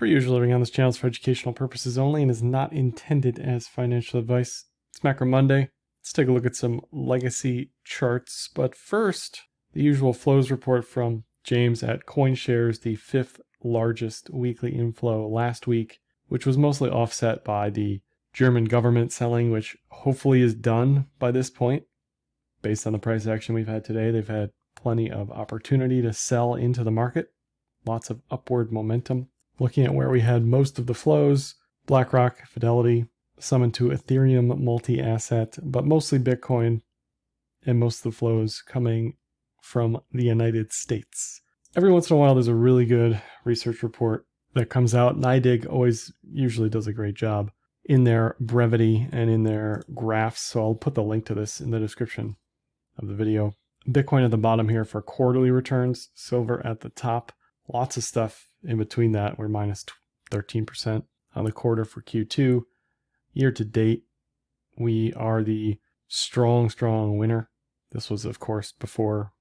Per usual, everything on this channel is for educational purposes only and is not intended as financial advice. It's Macro Monday. Let's take a look at some legacy charts. But first, the usual flows report from James at CoinShares, the 5th largest weekly inflow last week, which was mostly offset by the German government selling, which hopefully is done by this point. Based on the price action we've had today, they've had plenty of opportunity to sell into the market. Lots of upward momentum. Looking at where we had most of the flows, BlackRock, Fidelity, some into Ethereum multi-asset, but mostly Bitcoin, and most of the flows coming from the United States. Every once in a while, there's a really good research report that comes out, and IDIG usually does a great job in their brevity and in their graphs. So I'll put the link to this in the description of the video. Bitcoin at the bottom here for quarterly returns, silver at the top. Lots of stuff in between that. We're minus 13% on the quarter for Q2. Year to date, we are the strong winner. This was, of course, before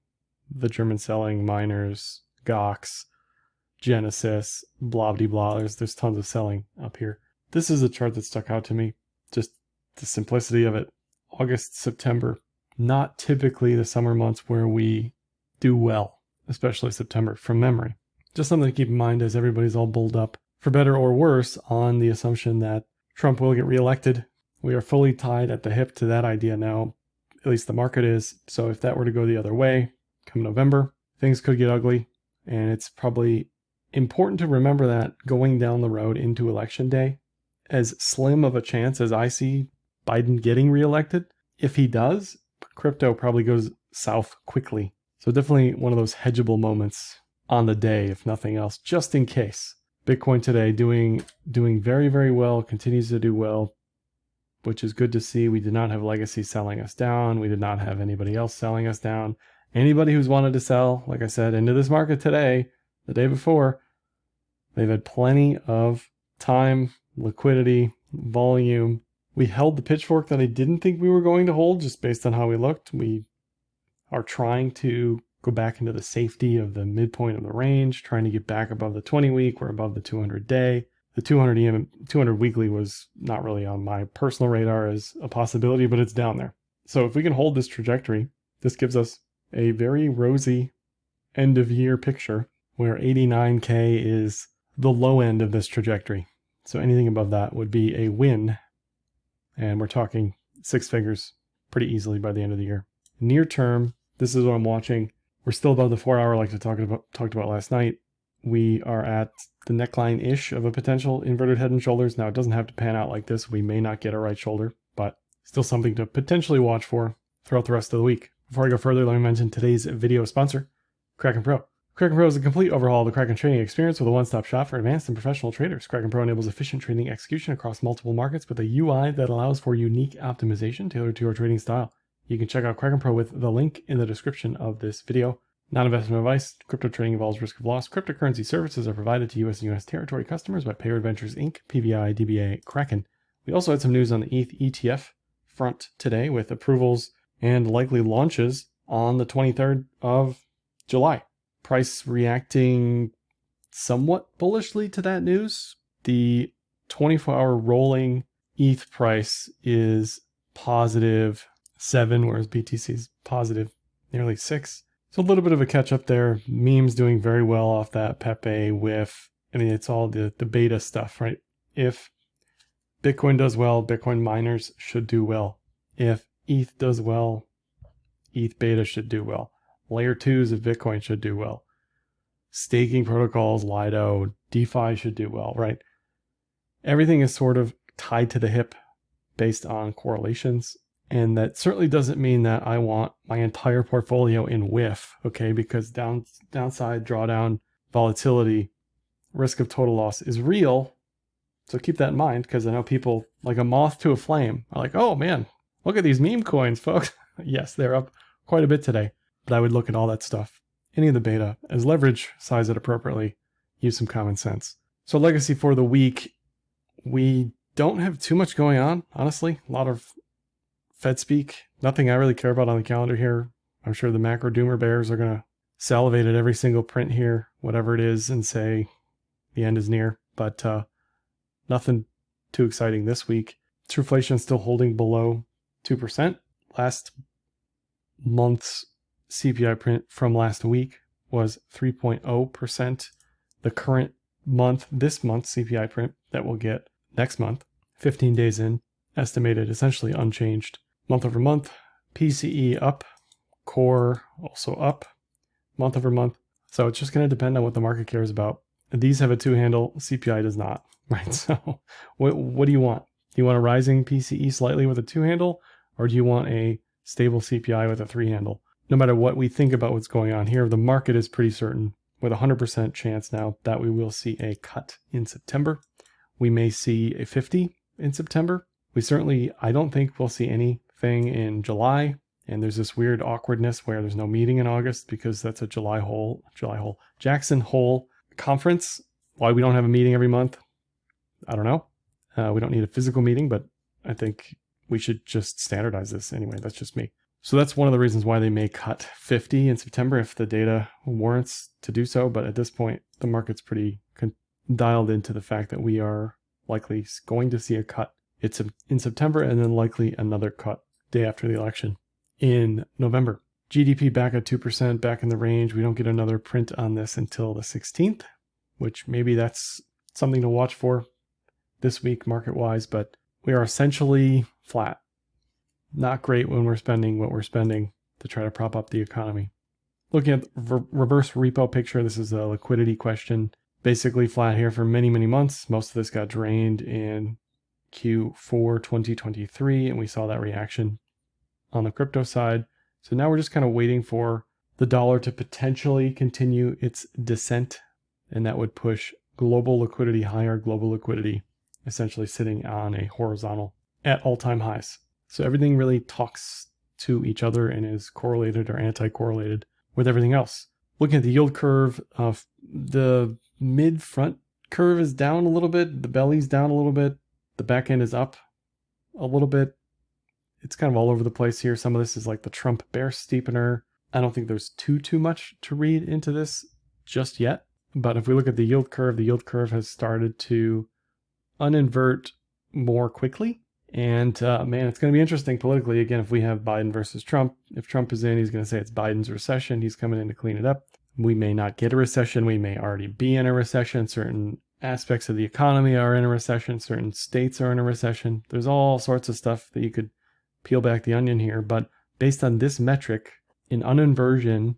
the German selling, miners, GOX, Genesis, blah, blah, blah. There's tons of selling up here. This is a chart that stuck out to me. Just the simplicity of it. August, September, not typically the summer months where we do well, especially September from memory. Just something to keep in mind as everybody's all bulled up, for better or worse, on the assumption that Trump will get reelected. We are fully tied at the hip to that idea now, at least the market is. So if that were to go the other way, come November, things could get ugly. And it's probably important to remember that going down the road into election day, as slim of a chance as I see Biden getting reelected, if he does, crypto probably goes south quickly. So definitely one of those hedgeable moments on the day, if nothing else, just in case. Bitcoin today doing very, very well, continues to do well, which is good to see. We did not have legacy selling us down. We did not have anybody else selling us down. Anybody who's wanted to sell, like I said, into this market today, the day before, they've had plenty of time, liquidity, volume. We held the pitchfork that I didn't think we were going to hold just based on how we looked. We are trying to go back into the safety of the midpoint of the range, trying to get back above the 20-week. We're above the 200-day. The 200 weekly was not really on my personal radar as a possibility, but it's down there. So if we can hold this trajectory, this gives us a very rosy end of year picture where 89K is the low end of this trajectory. So anything above that would be a win. And we're talking 6 figures pretty easily by the end of the year. Near term, this is what I'm watching. We're still above the 4-hour like I talked about last night. We are at the neckline-ish of a potential inverted head and shoulders. Now, it doesn't have to pan out like this. We may not get a right shoulder, but still something to potentially watch for throughout the rest of the week. Before I go further, let me mention today's video sponsor, Kraken Pro. Kraken Pro is a complete overhaul of the Kraken trading experience with a one-stop shop for advanced and professional traders. Kraken Pro enables efficient trading execution across multiple markets with a UI that allows for unique optimization tailored to your trading style. You can check out Kraken Pro with the link in the description of this video. Non-investment advice. Crypto trading involves risk of loss. Cryptocurrency services are provided to U.S. and U.S. territory customers by Payout Ventures Inc., PVI, DBA, Kraken. We also had some news on the ETH ETF front today with approvals and likely launches on the 23rd of July. Price reacting somewhat bullishly to that news. The 24-hour rolling ETH price is positive 7, whereas BTC is positive nearly 6. So a little bit of a catch up there. Memes doing very well off that Pepe whiff. I mean, it's all the beta stuff, right? If Bitcoin does well, Bitcoin miners should do well. If ETH does well, ETH beta should do well. Layer 2s of Bitcoin should do well. Staking protocols, Lido, DeFi should do well, right? Everything is sort of tied to the hip based on correlations. And that certainly doesn't mean that I want my entire portfolio in whiff, okay? Because downside, drawdown, volatility, risk of total loss is real. So keep that in mind, because I know people like a moth to a flame are like, oh man, look at these meme coins, folks. Yes, they're up quite a bit today, but I would look at all that stuff, any of the beta, as leverage, size it appropriately, use some common sense. So legacy for the week, we don't have too much going on, honestly. A lot of Fed speak, nothing I really care about on the calendar here. I'm sure the macro doomer bears are going to salivate at every single print here, whatever it is, and say the end is near. but nothing too exciting this week. Trueflation is still holding below 2%. Last month's CPI print from last week was 3.0%. The current month, this month's CPI print that we'll get next month, 15 days in, estimated essentially unchanged. Month over month, PCE up, core also up, month over month. So it's just going to depend on what the market cares about. These have a 2-handle, CPI does not, right? So what do you want? Do you want a rising PCE slightly with a 2-handle, or do you want a stable CPI with a 3-handle? No matter what we think about what's going on here, the market is pretty certain with a 100% chance now that we will see a cut in September. We may see a 50 in September. I don't think we'll see anything in July. And there's this weird awkwardness where there's no meeting in August because that's a Jackson Hole conference. Why we don't have a meeting every month, I don't know. We don't need a physical meeting, but I think we should just standardize this anyway. That's just me. So that's one of the reasons why they may cut 50 in September if the data warrants to do so. But at this point, the market's pretty dialed into the fact that we are likely going to see a cut. It's in September and then likely another cut day after the election in November. GDP back at 2%, back in the range. We don't get another print on this until the 16th, which maybe that's something to watch for this week market-wise, but we are essentially flat. Not great when we're spending what we're spending to try to prop up the economy. Looking at the reverse repo picture, this is a liquidity question. Basically flat here for many, many months. Most of this got drained in Q4 2023, and we saw that reaction on the crypto side. So now we're just kind of waiting for the dollar to potentially continue its descent, and that would push global liquidity higher, global liquidity essentially sitting on a horizontal at all-time highs. So everything really talks to each other and is correlated or anti-correlated with everything else. Looking at the yield curve, the mid-front curve is down a little bit, the belly's down a little bit, the back end is up a little bit. It's kind of all over the place here. Some of this is like the Trump bear steepener. I don't think there's too much to read into this just yet. But if we look at the yield curve has started to uninvert more quickly. And man, it's going to be interesting politically. Again, if we have Biden versus Trump, if Trump is in, he's going to say it's Biden's recession. He's coming in to clean it up. We may not get a recession. We may already be in a recession. Certain aspects of the economy are in a recession. Certain states are in a recession. There's all sorts of stuff that you could peel back the onion here. But based on this metric, an uninversion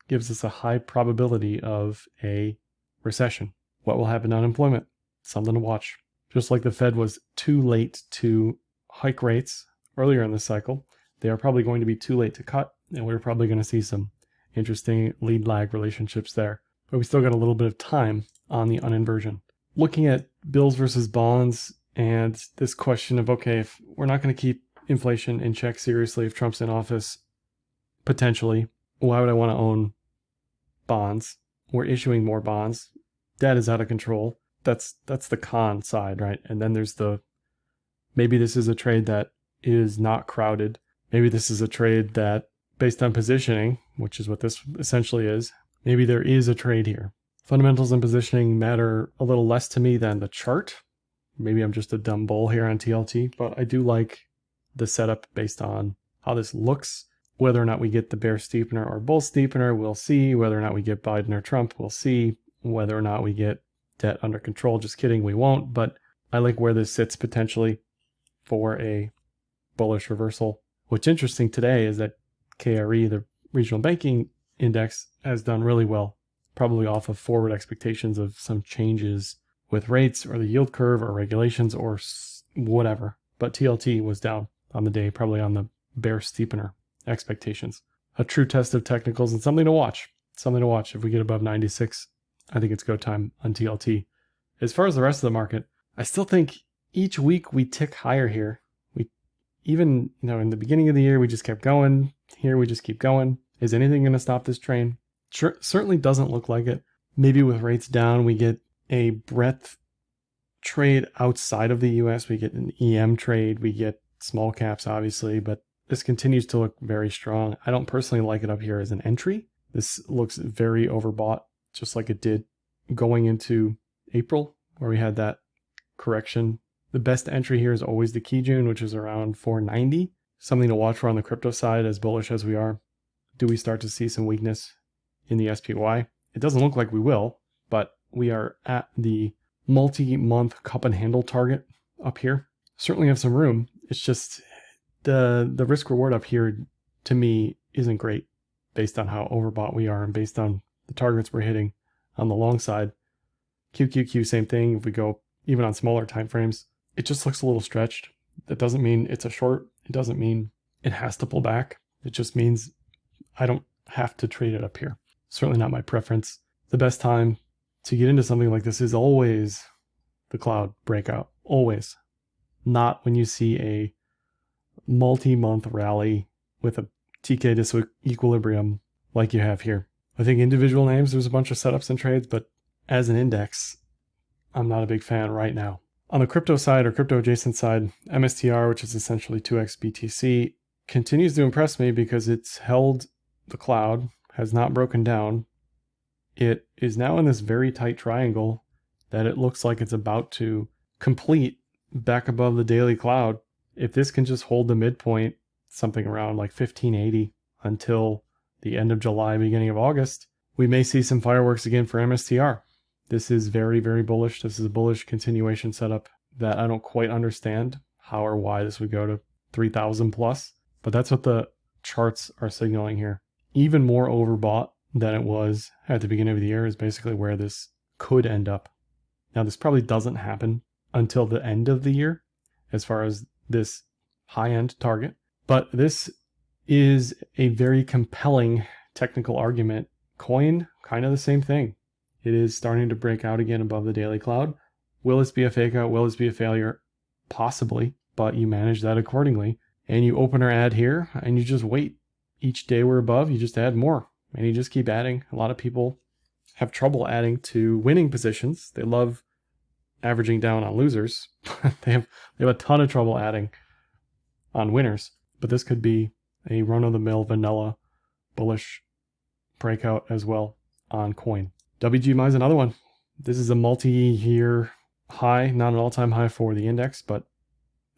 gives us a high probability of a recession. What will happen to unemployment? Something to watch. Just like the Fed was too late to hike rates earlier in the cycle, they are probably going to be too late to cut, and we're probably going to see some interesting lead-lag relationships there. But we still got a little bit of time on the uninversion. Looking at bills versus bonds and this question of, okay, if we're not going to keep inflation in check seriously if Trump's in office, potentially, why would I want to own bonds? We're issuing more bonds. Debt is out of control. That's the con side, right? And then there's maybe this is a trade that is not crowded. Maybe this is a trade that, based on positioning, which is what this essentially is, maybe there is a trade here. Fundamentals and positioning matter a little less to me than the chart. Maybe I'm just a dumb bull here on TLT, but I do like the setup based on how this looks. Whether or not we get the bear steepener or bull steepener, we'll see. Whether or not we get Biden or Trump, we'll see. Whether or not we get debt under control, just kidding, we won't. But I like where this sits potentially for a bullish reversal. What's interesting today is that KRE, the regional banking index, has done really well, probably off of forward expectations of some changes with rates or the yield curve or regulations or whatever. But TLT was down on the day, probably on the bear steepener expectations. A true test of technicals and something to watch. Something to watch. If we get above 96, I think it's go time on TLT. As far as the rest of the market, I still think each week we tick higher here. We even, in the beginning of the year, we just kept going. Here we just keep going. Is anything going to stop this train? Certainly doesn't look like it. Maybe with rates down, we get a breadth trade outside of the US. We get an EM trade. We get small caps, obviously, but this continues to look very strong. I don't personally like it up here as an entry. This looks very overbought, just like it did going into April. where we had that correction. The best entry here is always the key June, which is around 490. Something to watch for on the crypto side, as bullish as we are. Do we start to see some weakness in the SPY? It doesn't look like we will, but we are at the multi-month cup and handle target up here. Certainly have some room. It's just the risk reward up here to me isn't great based on how overbought we are and based on the targets we're hitting on the long side. QQQ, same thing. If we go even on smaller time frames, it just looks a little stretched. That doesn't mean it's a short. It doesn't mean it has to pull back. It just means I don't have to trade it up here. Certainly not my preference. The best time to get into something like this is always the cloud breakout. Always. Not when you see a multi-month rally with a TK disequilibrium like you have here. I think individual names, there's a bunch of setups and trades, but as an index, I'm not a big fan right now. On the crypto side or crypto adjacent side, MSTR, which is essentially 2x BTC, continues to impress me because it's held the cloud, has not broken down. It is now in this very tight triangle that it looks like it's about to complete back above the daily cloud. If this can just hold the midpoint, something around like 1580 until the end of July, beginning of August, we may see some fireworks again for MSTR. This is very, very bullish. This is a bullish continuation setup that I don't quite understand how or why this would go to 3,000 plus, but that's what the charts are signaling here. Even more overbought than it was at the beginning of the year is basically where this could end up. Now, this probably doesn't happen until the end of the year as far as this high-end target, but this is a very compelling technical argument. Coin, kind of the same thing. It is starting to break out again above the daily cloud. Will this be a fake out? Will this be a failure? Possibly, but you manage that accordingly. And you open or add here and you just wait. Each day we're above, you just add more and you just keep adding. A lot of people have trouble adding to winning positions. They love averaging down on losers. They have a ton of trouble adding on winners. But this could be a run-of-the-mill vanilla bullish breakout as well on coin. WGMI is another one. This is a multi-year high, not an all-time high for the index, but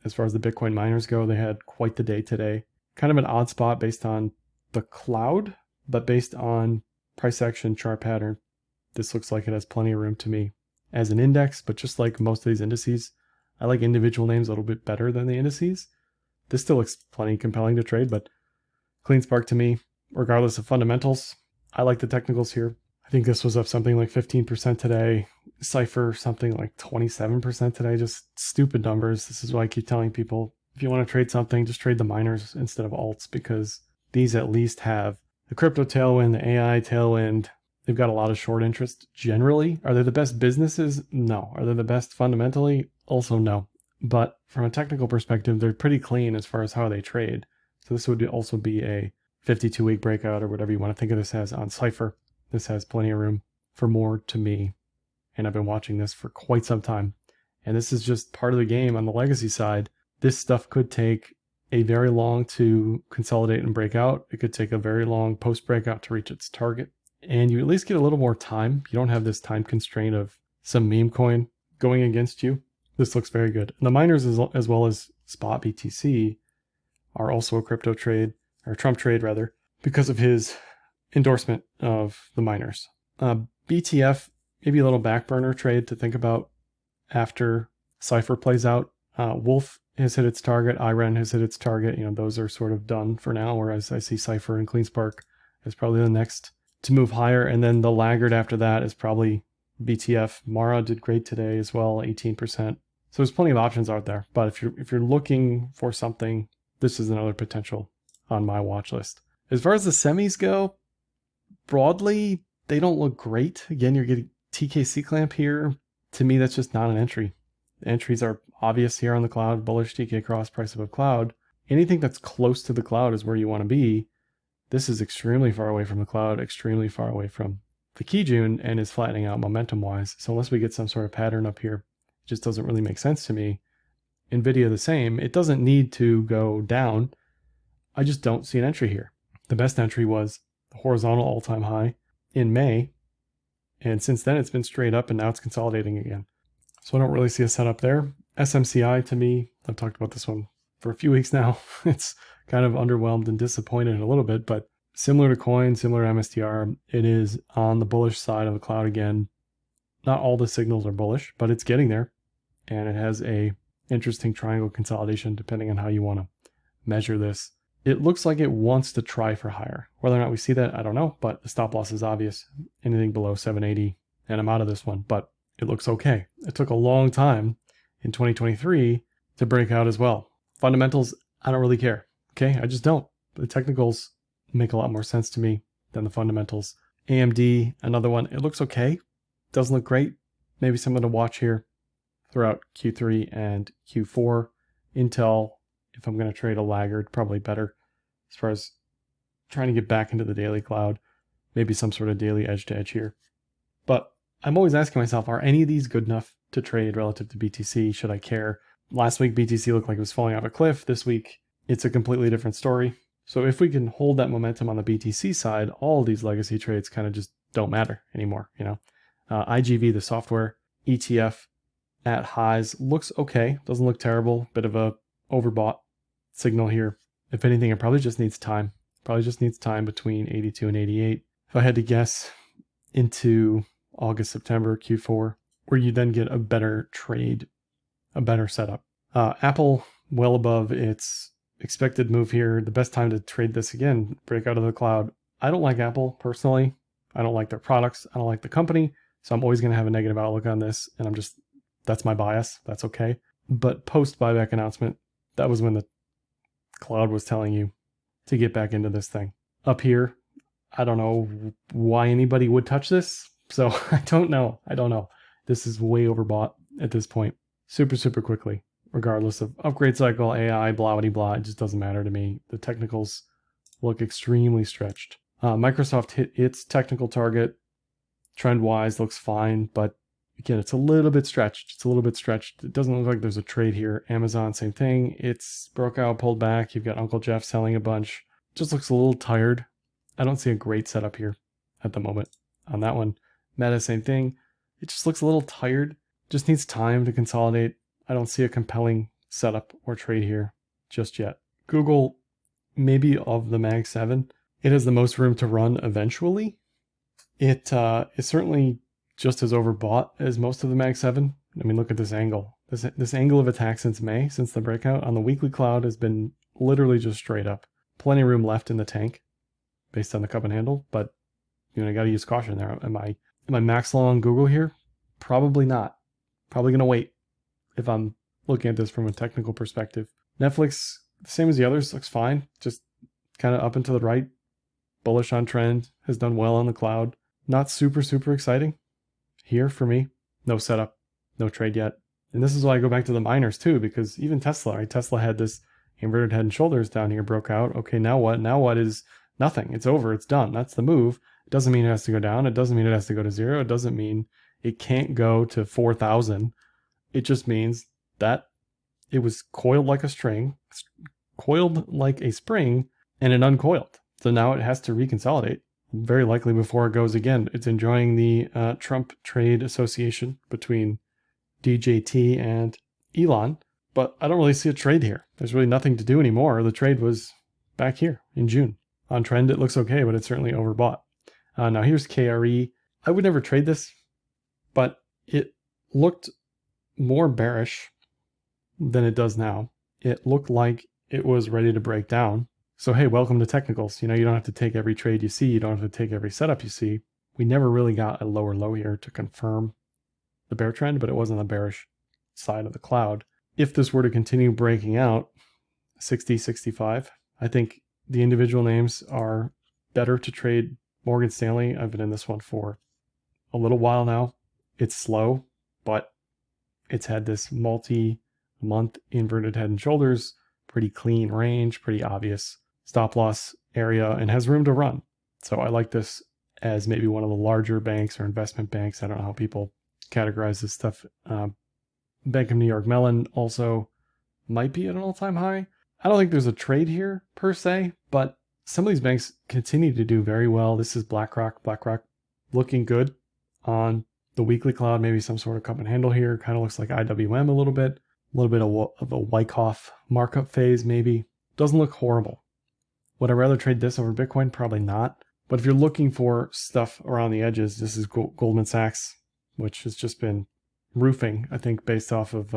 as far as the Bitcoin miners go, they had quite the day today. Kind of an odd spot based on the cloud, but based on price action chart pattern, this looks like it has plenty of room to me as an index, but just like most of these indices, I like individual names a little bit better than the indices. This still looks plenty compelling to trade, but clean spark to me, regardless of fundamentals. I like the technicals here. I think this was up something like 15% today. CIFR something like 27% today. Just stupid numbers. This is why I keep telling people, if you want to trade something, just trade the miners instead of alts, because these at least have the crypto tailwind, the AI tailwind. They've got a lot of short interest generally. Are they the best businesses? No. Are they the best fundamentally? Also no. But from a technical perspective, they're pretty clean as far as how they trade. So this would also be a 52-week breakout or whatever you want to think of this as on CIFR. This has plenty of room for more to me. And I've been watching this for quite some time. And this is just part of the game on the legacy side. This stuff could take a very long to consolidate and break out. It could take a very long post-breakout to reach its target. And you at least get a little more time. You don't have this time constraint of some meme coin going against you. This looks very good. And the miners as well as spot BTC are also a crypto trade, or Trump trade rather, because of his endorsement of the miners. BTF, maybe a little back burner trade to think about after CIFR plays out. Wolf has hit its target. IREN has hit its target. Those are sort of done for now, whereas I see CIFR and CleanSpark as probably the next to move higher. And then the laggard after that is probably BTF. Mara did great today as well, 18%. So there's plenty of options out there. But if you're looking for something, this is another potential on my watch list. As far as the semis go, broadly, they don't look great. Again, you're getting TKC clamp here. To me, that's just not an entry. The entries are obvious here on the cloud, bullish TK cross, price above cloud. Anything that's close to the cloud is where you want to be. This is extremely far away from the cloud, extremely far away from the Kijun, and is flattening out momentum-wise. So unless we get some sort of pattern up here, it just doesn't really make sense to me. NVIDIA the same. It doesn't need to go down. I just don't see an entry here. The best entry was the horizontal all-time high in May, and since then it's been straight up and now it's consolidating again. So I don't really see a setup there. SMCI to me, I've talked about this one for a few weeks now. It's kind of underwhelmed and disappointed a little bit, but similar to coin, similar to MSTR, it is on the bullish side of the cloud again. Not all the signals are bullish, but it's getting there. And it has a interesting triangle consolidation depending on how you want to measure this. It looks like it wants to try for higher. Whether or not we see that, I don't know, but the stop loss is obvious. Anything below 780, and I'm out of this one, but it looks okay. It took a long time in 2023 to break out as well. Fundamentals, I don't really care. Okay, I just don't. The technicals make a lot more sense to me than the fundamentals. AMD, another one, it looks okay. Doesn't look great. Maybe something to watch here throughout Q3 and Q4. Intel, if I'm going to trade a laggard, probably better as far as trying to get back into the daily cloud. Maybe some sort of daily edge to edge here. But I'm always asking myself, are any of these good enough to trade relative to BTC? Should I care? Last week, BTC looked like it was falling off a cliff. This week, it's a completely different story. So if we can hold that momentum on the BTC side, all of these legacy trades kind of just don't matter anymore. IGV, the software ETF at highs, looks okay. Doesn't look terrible. Bit of a overbought signal here. If anything, it probably just needs time. Probably just needs time between 82 and 88. If I had to guess, into August, September, Q4, where you then get a better trade, a better setup. Apple, well above its expected move here. The best time to trade this again, break out of the cloud. I don't like Apple personally. I don't like their products. I don't like the company. So I'm always going to have a negative outlook on this. And that's my bias. That's okay. But post buyback announcement, that was when the cloud was telling you to get back into this thing. Up here, I don't know why anybody would touch this. So I don't know. This is way overbought at this point. Super, super quickly, regardless of upgrade cycle, AI, blah, blah, blah. It just doesn't matter to me. The technicals look extremely stretched. Microsoft hit its technical target. Trend-wise, looks fine, but again, it's a little bit stretched. It doesn't look like there's a trade here. Amazon, same thing. It's broke out, pulled back. You've got Uncle Jeff selling a bunch. Just looks a little tired. I don't see a great setup here at the moment on that one. Meta, same thing. It just looks a little tired. Just needs time to consolidate. I don't see a compelling setup or trade here just yet. Google, maybe of the Mag7, it has the most room to run eventually. It is certainly just as overbought as most of the Mag7. I mean, look at this angle. This angle of attack since May, since the breakout on the weekly cloud, has been literally just straight up. Plenty of room left in the tank based on the cup and handle, but I got to use caution there. Am I max long on Google here? Probably not. Probably going to wait if I'm looking at this from a technical perspective. Netflix, the same as the others, looks fine. Just kind of up and to the right. Bullish on trend, has done well on the cloud. Not super, super exciting here for me. No setup, no trade yet. And this is why I go back to the miners too, because even Tesla, right? Tesla had this inverted head and shoulders down here, broke out. Okay, now what? Now what is nothing? It's over. It's done. That's the move. It doesn't mean it has to go down. It doesn't mean it has to go to zero. It doesn't mean it can't go to 4,000. It just means that it was coiled like a spring, and it uncoiled. So now it has to reconsolidate, very likely before it goes again. It's enjoying the Trump trade association between DJT and Elon, but I don't really see a trade here. There's really nothing to do anymore. The trade was back here in June. On trend, it looks okay, but it's certainly overbought. Now here's KRE. I would never trade this, but it looked more bearish than it does now. It looked like it was ready to break down. So hey, welcome to technicals. You don't have to take every trade you see. You don't have to take every setup you see. We never really got a lower low here to confirm the bear trend, but it was on the bearish side of the cloud. If this were to continue breaking out, 60, 65, I think the individual names are better to trade. Morgan Stanley, I've been in this one for a little while now. It's slow, but it's had this multi-month inverted head and shoulders, pretty clean range, pretty obvious stop loss area, and has room to run. So I like this as maybe one of the larger banks or investment banks. I don't know how people categorize this stuff. Bank of New York Mellon also might be at an all-time high. I don't think there's a trade here per se, but some of these banks continue to do very well. This is BlackRock. BlackRock looking good on The weekly cloud, maybe some sort of cup and handle here. Kind of looks like IWM a little bit of a Wyckoff markup phase maybe. Doesn't look horrible. Would I rather trade this over Bitcoin? Probably not. But if you're looking for stuff around the edges, this is Goldman Sachs, which has just been roofing, I think, based off of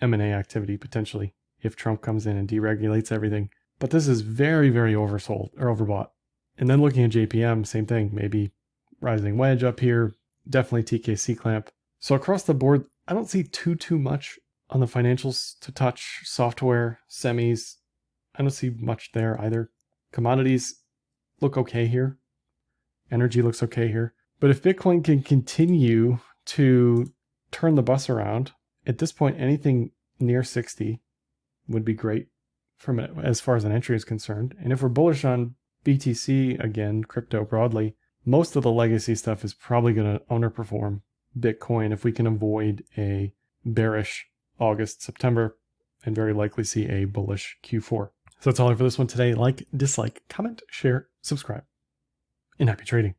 M&A activity potentially if Trump comes in and deregulates everything. But this is very, very oversold or overbought. And then looking at JPM, same thing, maybe rising wedge up here, definitely TKC clamp. So across the board, I don't see too much on the financials to touch. Software, semis, I don't see much there either. Commodities look okay here. Energy looks okay here. But if Bitcoin can continue to turn the bus around, at this point, anything near 60 would be great from it as far as an entry is concerned. And if we're bullish on BTC, again, crypto broadly, most of the legacy stuff is probably going to underperform Bitcoin if we can avoid a bearish August, September, and very likely see a bullish Q4. So that's all for this one today. Like, dislike, comment, share, subscribe, and happy trading.